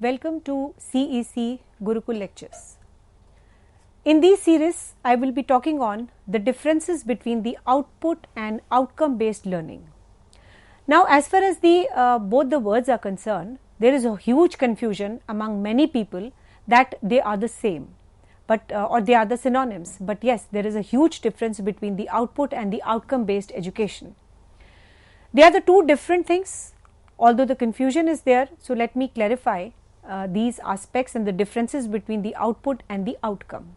welcome to CEC Gurukul lectures. In this series, I will be talking on the differences between the output and outcome based learning. Now, as far as both the words are concerned, there is a huge confusion among many people that they are the same, or they are the synonyms. But yes, there is a huge difference between the output and the outcome based education. They are the two different things, although the confusion is there. So, let me clarify these aspects and the differences between the output and the outcome.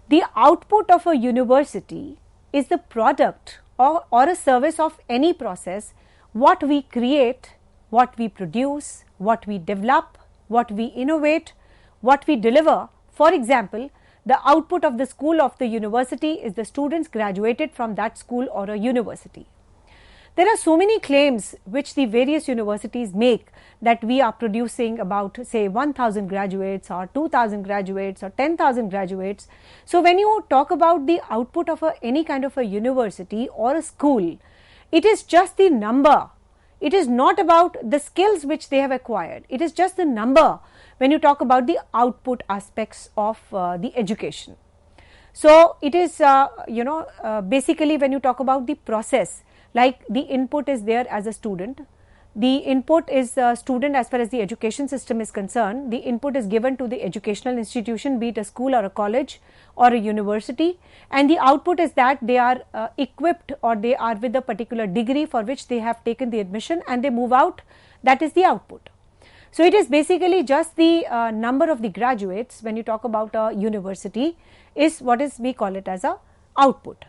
The output of a university is the product or a service of any process, what we create, what we produce, what we develop, what we innovate, what we deliver. For example, the output of the school of the university is the students graduated from that school or a university. There are so many claims which the various universities make that we are producing about say 1000 graduates or 2000 graduates or 10,000 graduates. So, when you talk about the output of any kind of a university or a school, it is just the number. It is not about the skills which they have acquired. It is just the number when you talk about the output aspects of the education. So, it is basically when you talk about the process, like the input is there as a student, the input is a student as far as the education system is concerned, the input is given to the educational institution, be it a school or a college or a university, and the output is that they are equipped or they are with a particular degree for which they have taken the admission and they move out, that is the output. So, it is basically just the number of the graduates when you talk about a university is what is we call it as a output.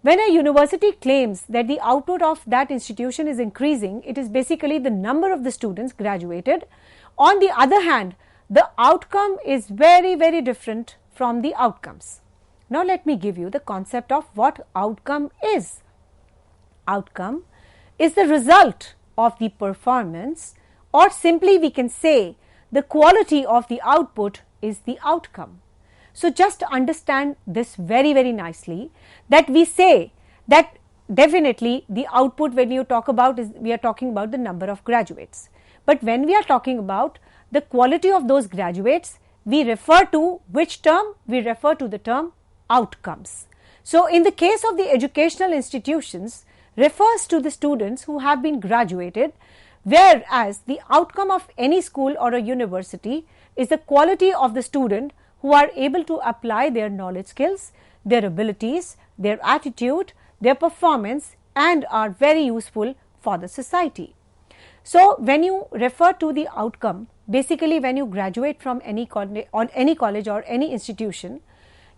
When a university claims that the output of that institution is increasing, it is basically the number of the students graduated. On the other hand, the outcome is very, very different from the outcomes. Now, let me give you the concept of what outcome is. Outcome is the result of the performance, or simply we can say the quality of the output is the outcome. So, just understand this very, very nicely, that we say that definitely the output when you talk about is we are talking about the number of graduates. But when we are talking about the quality of those graduates, we refer to which term? We refer to the term outcomes. So, in the case of the educational institutions, refers to the students who have been graduated, whereas the outcome of any school or a university is the quality of the student who are able to apply their knowledge skills, their abilities, their attitude, their performance, and are very useful for the society. So, when you refer to the outcome, basically when you graduate from any college or any institution,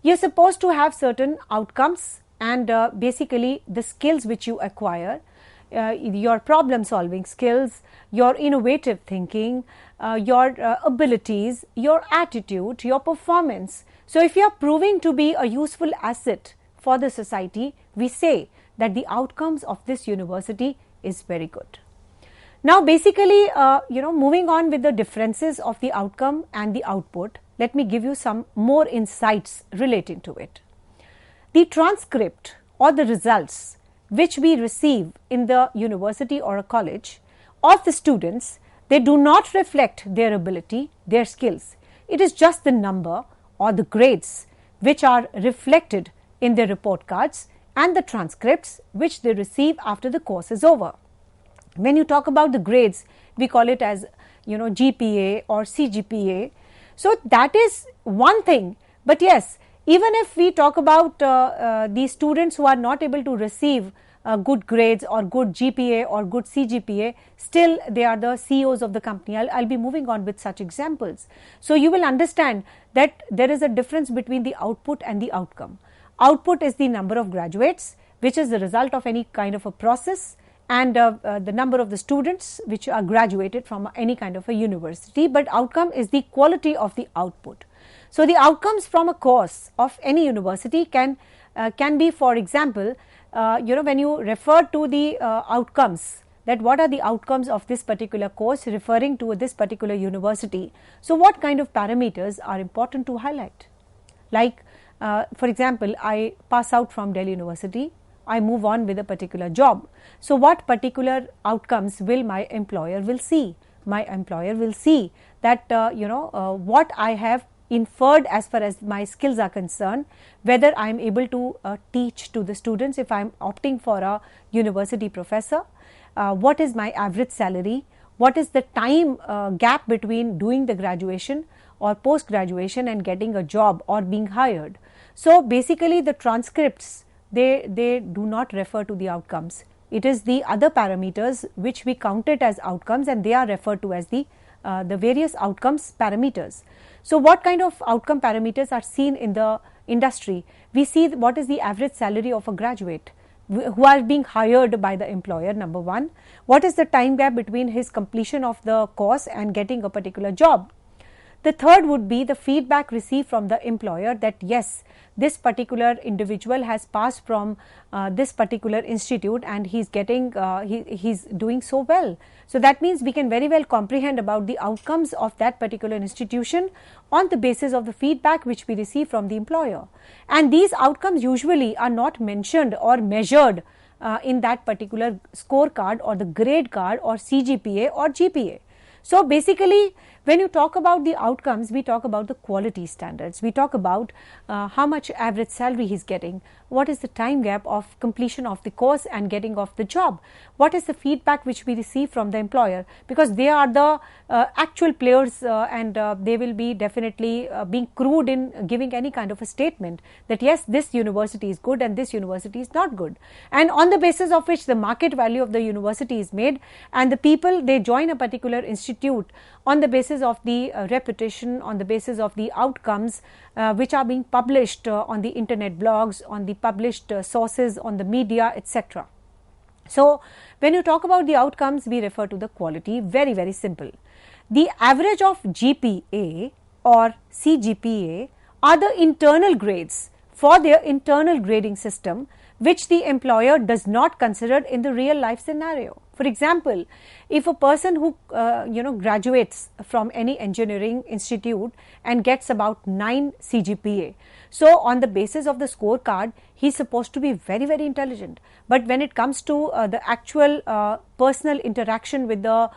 you are supposed to have certain outcomes and basically the skills which you acquire, your problem solving skills, your innovative thinking, your abilities, your attitude, your performance. So, if you are proving to be a useful asset for the society, we say that the outcomes of this university is very good. Now, basically, moving on with the differences of the outcome and the output, let me give you some more insights relating to it. The transcript or the results which we receive in the university or a college of the students, they do not reflect their ability, their skills. It is just the number or the grades which are reflected in their report cards and the transcripts which they receive after the course is over. When you talk about the grades, we call it as GPA or CGPA. So, that is one thing, but yes, even if we talk about the students who are not able to receive good grades or good GPA or good CGPA, still they are the CEOs of the company. I'll be moving on with such examples. So, you will understand that there is a difference between the output and the outcome. Output is the number of graduates which is the result of any kind of a process, and the number of the students which are graduated from any kind of a university, but outcome is the quality of the output. So, the outcomes from a course of any university can be, for example, when you refer to the outcomes, that what are the outcomes of this particular course referring to this particular university. So, what kind of parameters are important to highlight? Like for example, I pass out from Delhi University, I move on with a particular job. So, what particular outcomes will my employer will see? My employer will see that what I have inferred as far as my skills are concerned, whether I am able to teach to the students if I am opting for a university professor, what is my average salary, what is the time gap between doing the graduation or post graduation and getting a job or being hired. So basically the transcripts, they do not refer to the outcomes. It is the other parameters which we count it as outcomes, and they are referred to as the various outcomes parameters. So what kind of outcome parameters are seen in the industry? We see what is the average salary of a graduate who are being hired by the employer, number one. What is the time gap between his completion of the course and getting a particular job? The third would be the feedback received from the employer that yes, this particular individual has passed from this particular institute and he's getting he's doing so well. So that means we can very well comprehend about the outcomes of that particular institution on the basis of the feedback which we receive from the employer. And these outcomes usually are not mentioned or measured in that particular scorecard or the grade card or CGPA or GPA. So basically, when you talk about the outcomes, we talk about the quality standards. We talk about how much average salary he is getting, what is the time gap of completion of the course and getting of the job, what is the feedback which we receive from the employer, because they are the actual players and they will be definitely being crude in giving any kind of a statement that yes, this university is good and this university is not good, and on the basis of which the market value of the university is made, and the people, they join a particular institute on the basis of the reputation, on the basis of the outcomes which are being published on the internet blogs, on the published sources, on the media, etc. So when you talk about the outcomes, we refer to the quality. Very, very simple. The average of GPA or CGPA are the internal grades for their internal grading system, which the employer does not consider in the real life scenario. For example, if a person who graduates from any engineering institute and gets about 9 CGPA, so on the basis of the scorecard, he is supposed to be very, very intelligent. But when it comes to the actual personal interaction with the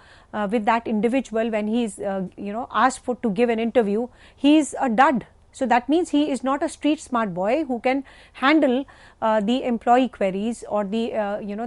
with that individual, when he is asked for to give an interview, he is a dud. So that means he is not a street smart boy who can handle the employee queries or the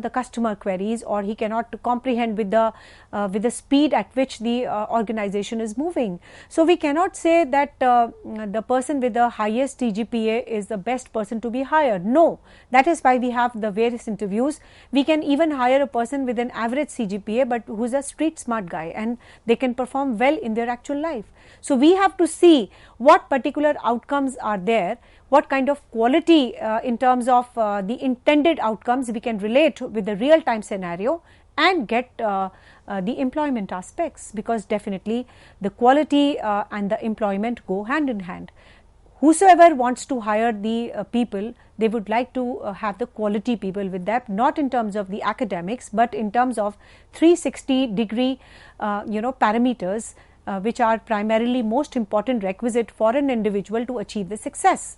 the customer queries, or he cannot comprehend with the speed at which the organization is moving. So we cannot say that the person with the highest CGPA is the best person to be hired. No, that is why we have the various interviews. We can even hire a person with an average CGPA but who is a street smart guy, and they can perform well in their actual life. So we have to see what particular outcomes are there, what kind of quality in terms of the intended outcomes we can relate with the real time scenario and get the employment aspects, because definitely the quality and the employment go hand in hand. Whosoever wants to hire the people, they would like to have the quality people with them, not in terms of the academics but in terms of 360-degree parameters which are primarily most important requisite for an individual to achieve the success.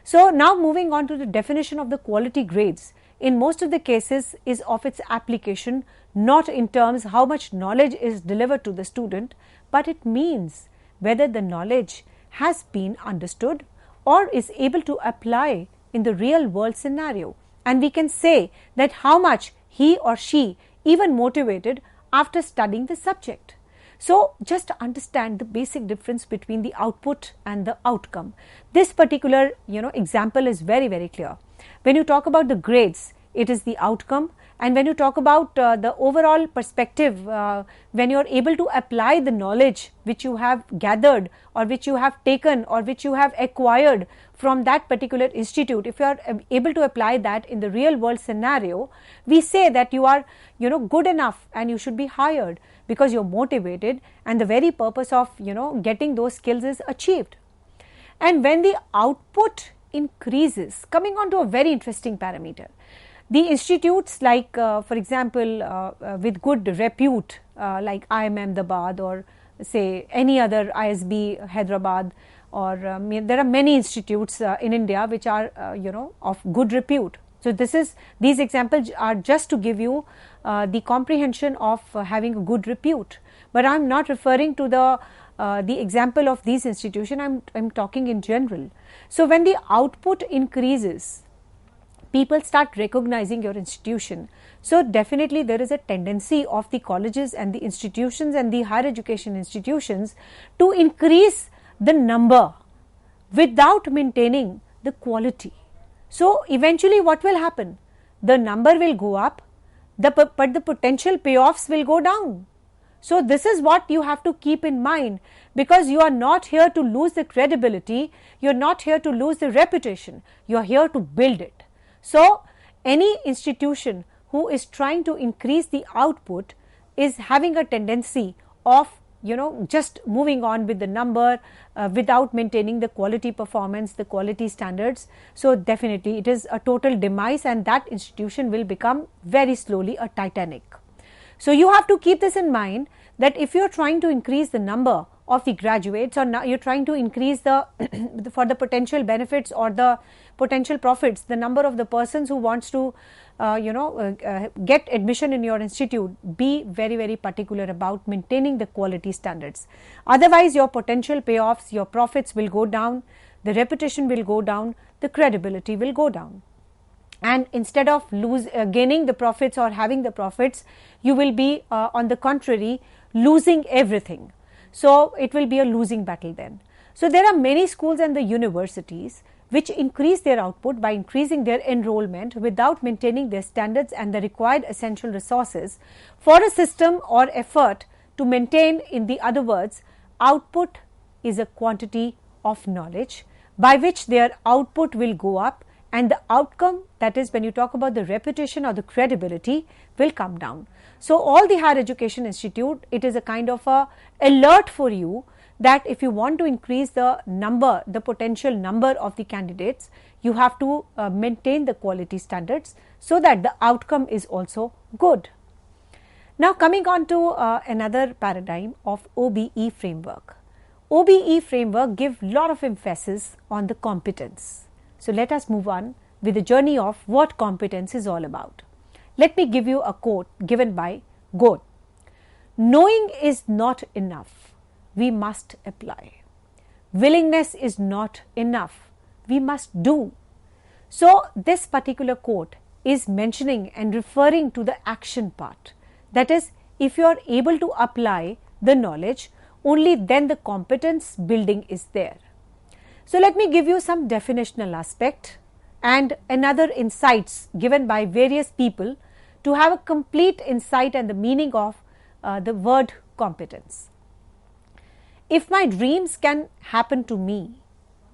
So now moving on to the definition of the quality grades, in most of the cases is of its application not in terms how much knowledge is delivered to the student, but it means whether the knowledge has been understood or is able to apply in the real world scenario, and we can say that how much he or she even motivated after studying the subject. So just understand the basic difference between the output and the outcome. This particular example is very, very clear. When you talk about the grades, it is the outcome, and when you talk about the overall perspective, when you are able to apply the knowledge which you have gathered or which you have taken or which you have acquired from that particular institute, if you are able to apply that in the real world scenario, we say that you are good enough and you should be hired because you are motivated and the very purpose of getting those skills is achieved. And when the output increases, coming on to a very interesting parameter, the institutes like for example with good repute like IIM Ahmedabad or say any other ISB Hyderabad, or there are many institutes in India which are of good repute. So these examples are just to give you the comprehension of having a good repute, but I am not referring to the the example of these institutions, I'm talking in general. So when the output increases, people start recognizing your institution. So definitely there is a tendency of the colleges and the institutions and the higher education institutions to increase the number without maintaining the quality. So eventually what will happen? The number will go up, but the potential payoffs will go down. So this is what you have to keep in mind, because you are not here to lose the credibility, you are not here to lose the reputation, you are here to build it. So any institution who is trying to increase the output is having a tendency of just moving on with the number without maintaining the quality performance, the quality standards. So definitely it is a total demise, and that institution will become very slowly a Titanic. So you have to keep this in mind, that if you are trying to increase the number of the graduates, or you are trying to increase the for the potential benefits or the potential profits, the number of the persons who wants to get admission in your institute, be very, very particular about maintaining the quality standards. Otherwise your potential payoffs, your profits will go down, the reputation will go down, the credibility will go down. And instead of gaining the profits or having the profits, you will be on the contrary losing everything. So it will be a losing battle then. So there are many schools and the universities which increase their output by increasing their enrollment without maintaining their standards and the required essential resources for a system or effort to maintain. In the other words, output is a quantity of knowledge by which their output will go up, and the outcome, that is when you talk about the reputation or the credibility, will come down. So all the higher education institute, it is a kind of a alert for you that if you want to increase the number, the potential number of the candidates, you have to maintain the quality standards so that the outcome is also good. Now coming on to another paradigm of OBE framework. OBE framework gives lot of emphasis on the competence. So let us move on with the journey of what competence is all about. Let me give you a quote given by Goethe. Knowing is not enough, we must apply. Willingness is not enough, we must do. So this particular quote is mentioning and referring to the action part. That is, if you are able to apply the knowledge, only then the competence building is there. So let me give you some definitional aspect and another insights given by various people to have a complete insight and the meaning of the word competence. If my dreams can happen to me,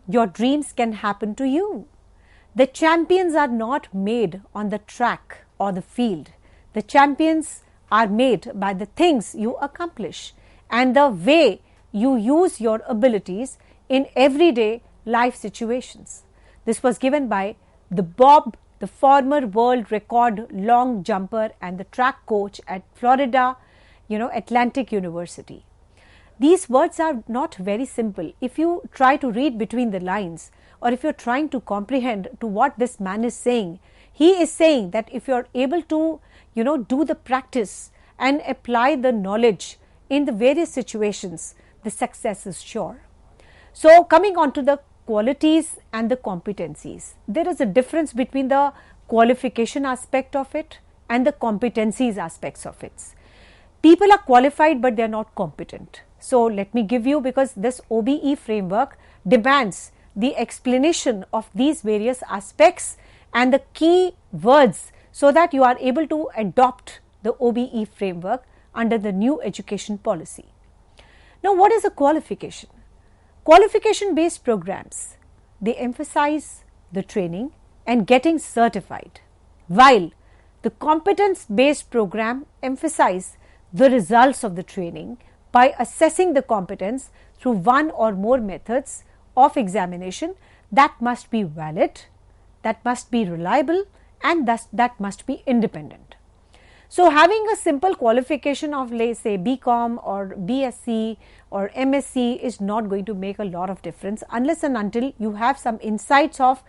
your dreams can happen to you. The champions are not made on the track or the field. The champions are made by the things you accomplish and the way you use your abilities in everyday life situations. This was given by the Bob, the former world record long jumper and the track coach at Florida, Atlantic University. These words are not very simple. If you try to read between the lines, or if you're trying to comprehend to what this man is saying, he is saying that if you're able to, do the practice and apply the knowledge in the various situations, the success is sure. So coming on to the qualities and the competencies, there is a difference between the qualification aspect of it and the competencies aspects of it. People are qualified but they are not competent. So let me give you, because this OBE framework demands the explanation of these various aspects and the key words so that you are able to adopt the OBE framework under the new education policy. Now what is a qualification? Qualification based programs, they emphasize the training and getting certified, while the competence based program emphasize the results of the training by assessing the competence through one or more methods of examination that must be valid, that must be reliable, and thus that must be independent. So having a simple qualification of, let's say, BCom or BSc or MSc is not going to make a lot of difference unless and until you have some insights of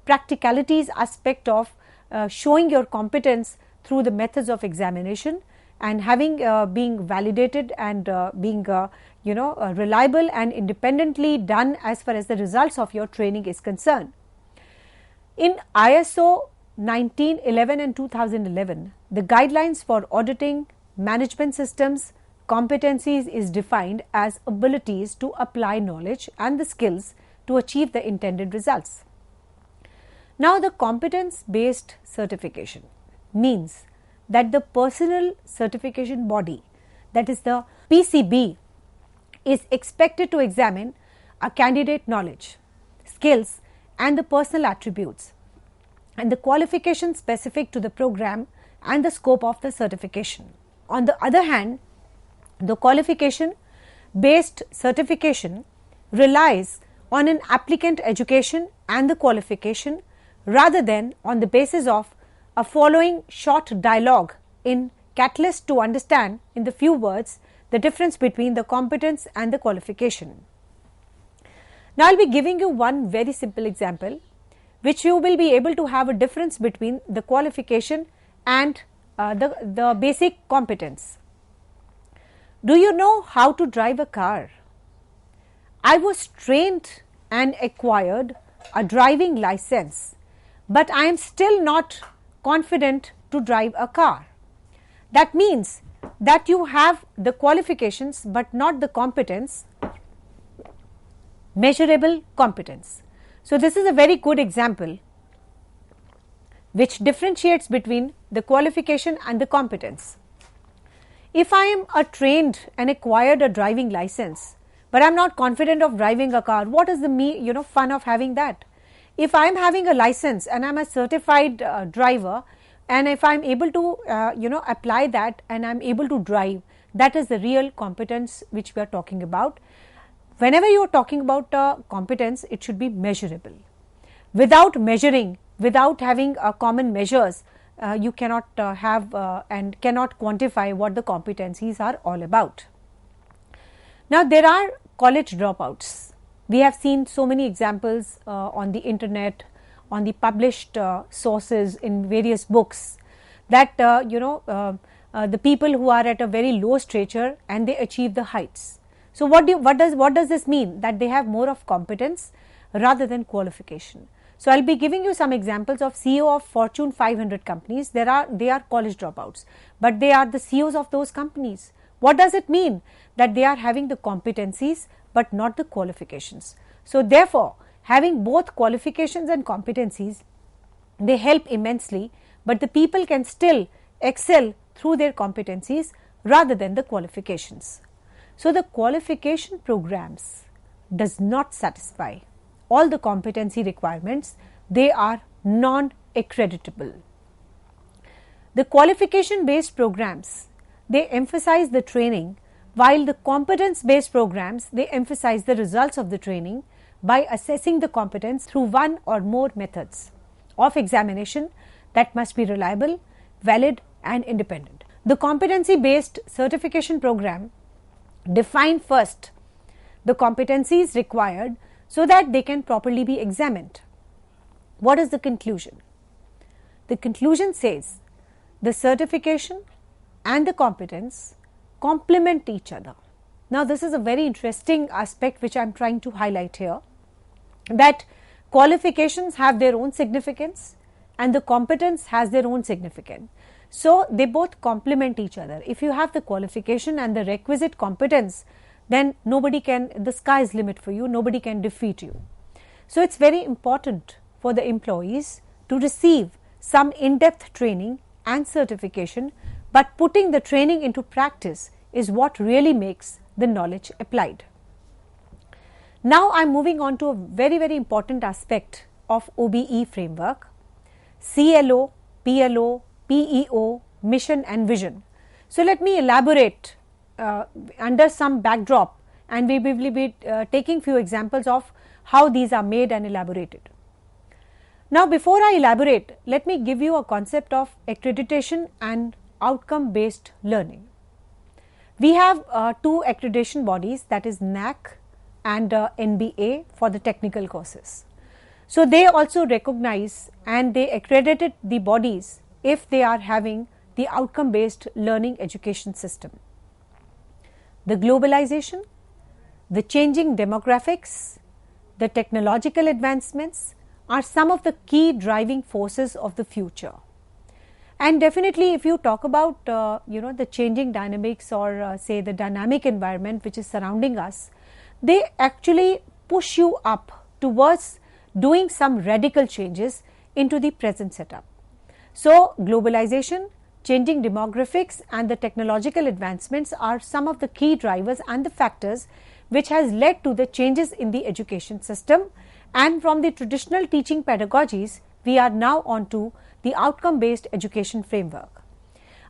practicalities aspect of showing your competence through the methods of examination and having being validated and being reliable and independently done as far as the results of your training is concerned. In ISO 1911 and 2011, the guidelines for auditing management systems competencies is defined as abilities to apply knowledge and the skills to achieve the intended results. Now, the competence-based certification means that the personal certification body, that is the PCB, is expected to examine a candidate knowledge, skills and the personal attributes and the qualifications specific to the program and the scope of the certification. On the other hand, the qualification based certification relies on an applicant education and the qualification rather than on the basis of a following short dialogue in Catalyst to understand in the few words the difference between the competence and the qualification. Now, I will be giving you one very simple example which you will be able to have a difference between the qualification and the basic competence. Do you know how to drive a car? I was trained and acquired a driving license, but I am still not confident to drive a car. That means that you have the qualifications but not the competence, measurable competence. So, this is a very good example which differentiates between the qualification and the competence. If I am a trained and acquired a driving license, but I am not confident of driving a car, what is the fun of having that? If I am having a license and I am a certified driver, and if I am able to apply that and I am able to drive, that is the real competence which we are talking about. Whenever you are talking about competence, it should be measurable. Without measuring, without having common measures, you cannot have and cannot quantify what the competencies are all about. Now, there are college dropouts. We have seen so many examples on the internet, on the published sources in various books, that the people who are at a very low stature and they achieve the heights. So, what does this mean? That they have more of competence rather than qualification. So, I will be giving you some examples of CEO of Fortune 500 companies. They are college dropouts, but they are the CEOs of those companies. What does it mean? That they are having the competencies but not the qualifications. So, therefore, having both qualifications and competencies, they help immensely, but the people can still excel through their competencies rather than the qualifications. So, the qualification programs does not satisfy all the competency requirements, they are non-accreditable. The qualification based programs, they emphasize the training, while the competence based programs, they emphasize the results of the training by assessing the competence through one or more methods of examination that must be reliable, valid and independent. The competency based certification program define first the competencies required so that they can properly be examined. What is the conclusion? The conclusion says the certification and the competence complement each other. Now, this is a very interesting aspect which I am trying to highlight here, that qualifications have their own significance and the competence has their own significance. So, they both complement each other. If you have the qualification and the requisite competence, then the sky is limit for you, nobody can defeat you. So, it is very important for the employees to receive some in-depth training and certification, but putting the training into practice is what really makes the knowledge applied. Now, I am moving on to a very, very important aspect of OBE framework, CLO, PLO, PEO, mission and vision. So, let me elaborate under some backdrop, and we will be taking few examples of how these are made and elaborated. Now, before I elaborate, let me give you a concept of accreditation and outcome based learning. We have two accreditation bodies, that is NAAC and NBA for the technical courses. So, they also recognize and they accredited the bodies if they are having the outcome based learning education system. The globalization the changing demographics, the technological advancements are some of the key driving forces of the future. And definitely if you talk about the changing dynamics or say the dynamic environment which is surrounding us, they actually push you up towards doing some radical changes into the present setup. So globalization, changing demographics and the technological advancements are some of the key drivers and the factors which has led to the changes in the education system, and from the traditional teaching pedagogies we are now on to the outcome based education framework.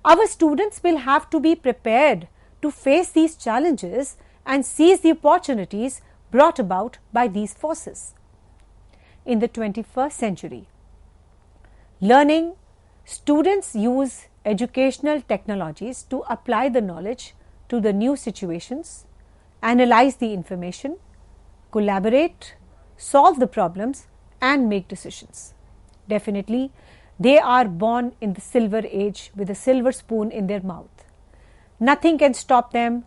Our students will have to be prepared to face these challenges and seize the opportunities brought about by these forces. In the 21st century, learning, students use educational technologies to apply the knowledge to the new situations, analyze the information, collaborate, solve the problems and make decisions. Definitely, they are born in the silver age with a silver spoon in their mouth. Nothing can stop them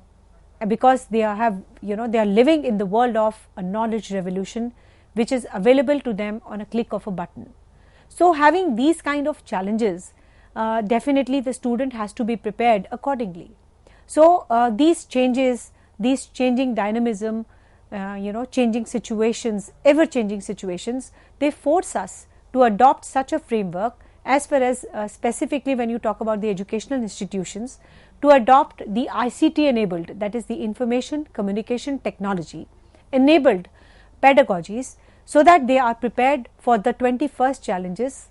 because they are living in the world of a knowledge revolution which is available to them on a click of a button. So having these kind of challenges, definitely the student has to be prepared accordingly. So these changes, these changing dynamism, changing situations, ever changing situations, they force us to adopt such a framework as far as specifically when you talk about the educational institutions, to adopt the ICT enabled, that is the information communication technology enabled pedagogies, so that they are prepared for the 21st challenges.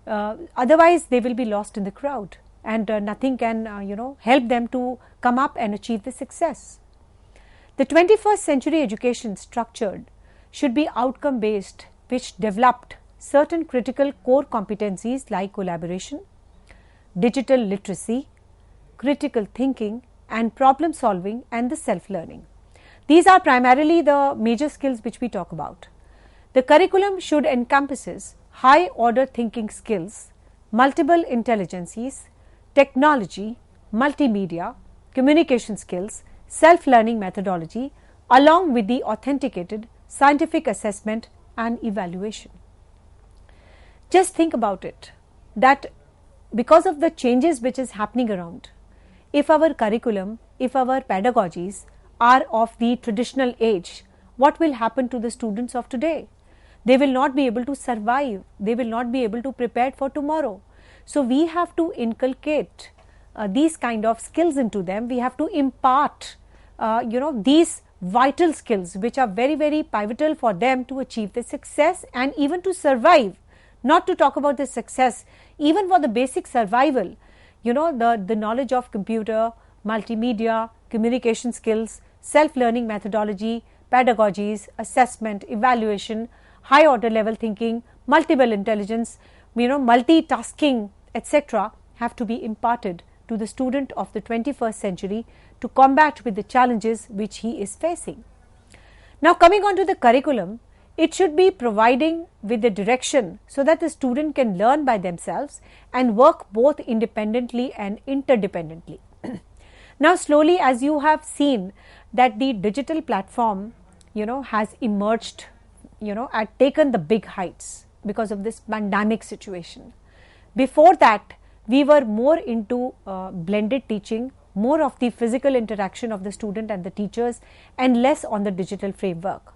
Otherwise they will be lost in the crowd and nothing can help them to come up and achieve the success. The 21st century education structured should be outcome based, which developed certain critical core competencies like collaboration, digital literacy, critical thinking and problem solving and the self-learning. These are primarily the major skills which we talk about. The curriculum should encompasses high order thinking skills, multiple intelligences, technology, multimedia, communication skills, self-learning methodology along with the authenticated scientific assessment and evaluation. Just think about it, that because of the changes which is happening around, if our curriculum, if our pedagogies are of the traditional age, what will happen to the students of today? They will not be able to survive, they will not be able to prepare for tomorrow. So we have to inculcate these kind of skills into them. We have to impart these vital skills which are very, very pivotal for them to achieve the success and even to survive. Not to talk about the success, even for the basic survival, the knowledge of computer, multimedia, communication skills, self-learning methodology, pedagogies, assessment, evaluation, high order level thinking, multiple intelligence, multitasking, etc. have to be imparted to the student of the 21st century to combat with the challenges which he is facing. Now coming on to the curriculum, it should be providing with the direction so that the student can learn by themselves and work both independently and interdependently. Now slowly, as you have seen that the digital platform has emerged, had taken the big heights because of this pandemic situation. Before that we were more into blended teaching, more of the physical interaction of the student and the teachers and less on the digital framework.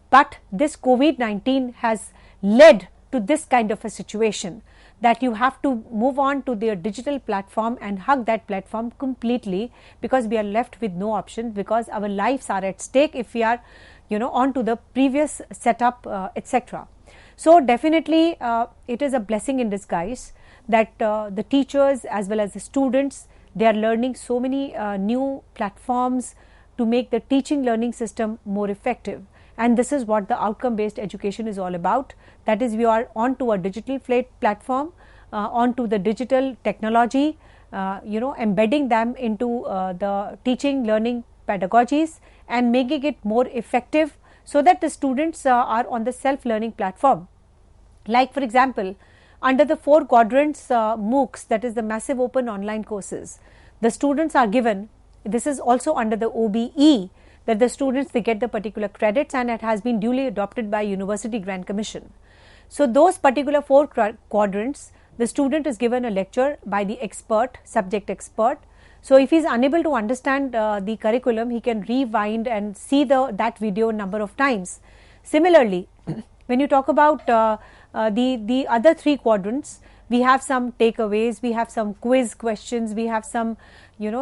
But this COVID-19 has led to this kind of a situation that you have to move on to their digital platform and hug that platform completely, because we are left with no option, because our lives are at stake if we are on to the previous setup, etc. So definitely it is a blessing in disguise that the teachers as well as the students, they are learning so many new platforms to make the teaching learning system more effective. And this is what the outcome based education is all about. That is, we are on to a digital platform, on to the digital technology, embedding them into the teaching learning pedagogies and making it more effective so that the students are on the self-learning platform. Like for example, under the 4 quadrants MOOCs, that is the massive open online courses, the students are given, this is also under the OBE, that the students, they get the particular credits, and it has been duly adopted by University Grant Commission. So those particular 4 quadrants, the student is given a lecture by the expert, subject expert. So if he is unable to understand the curriculum, he can rewind and see that video a number of times. Similarly, when you talk about the other 3 quadrants, we have some takeaways, we have some quiz questions, we have some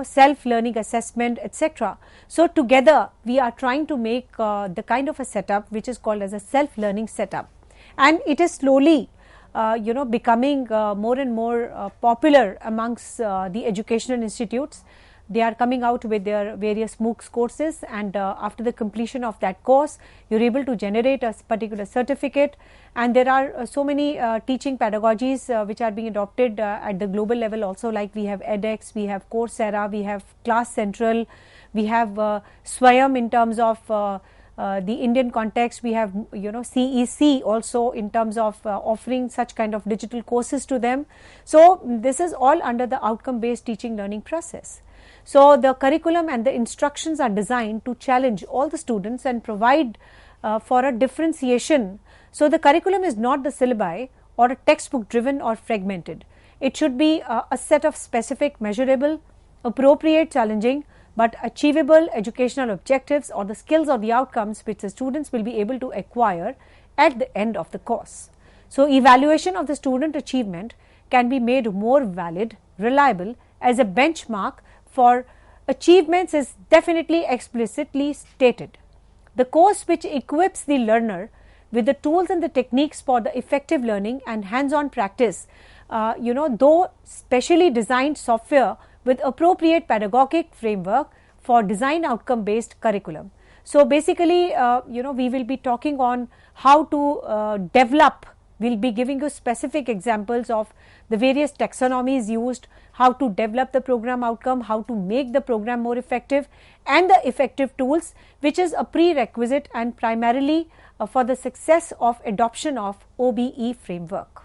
self-learning assessment, etc. So together we are trying to make the kind of a setup which is called as a self-learning setup, and it is slowly becoming more and more popular amongst the educational institutes. They are coming out with their various MOOCs courses, and after the completion of that course, you are able to generate a particular certificate. And there are so many teaching pedagogies which are being adopted at the global level also, like we have edX, we have Coursera, we have Class Central, we have Swayam in terms of the Indian context, we have CEC also in terms of offering such kind of digital courses to them. So this is all under the outcome based teaching learning process. So the curriculum and the instructions are designed to challenge all the students and provide for a differentiation. So the curriculum is not the syllabi or a textbook driven or fragmented. It should be a set of specific, measurable, appropriate, challenging but achievable educational objectives or the skills or the outcomes which the students will be able to acquire at the end of the course. So evaluation of the student achievement can be made more valid, reliable as a benchmark for achievements is definitely explicitly stated. The course which equips the learner with the tools and the techniques for the effective learning and hands-on practice, though specially designed software with appropriate pedagogic framework for design outcome based curriculum. So basically, we will be talking on how to develop. We'll be giving you specific examples of the various taxonomies used, how to develop the program outcome, how to make the program more effective, and the effective tools, which is a prerequisite and primarily for the success of adoption of OBE framework.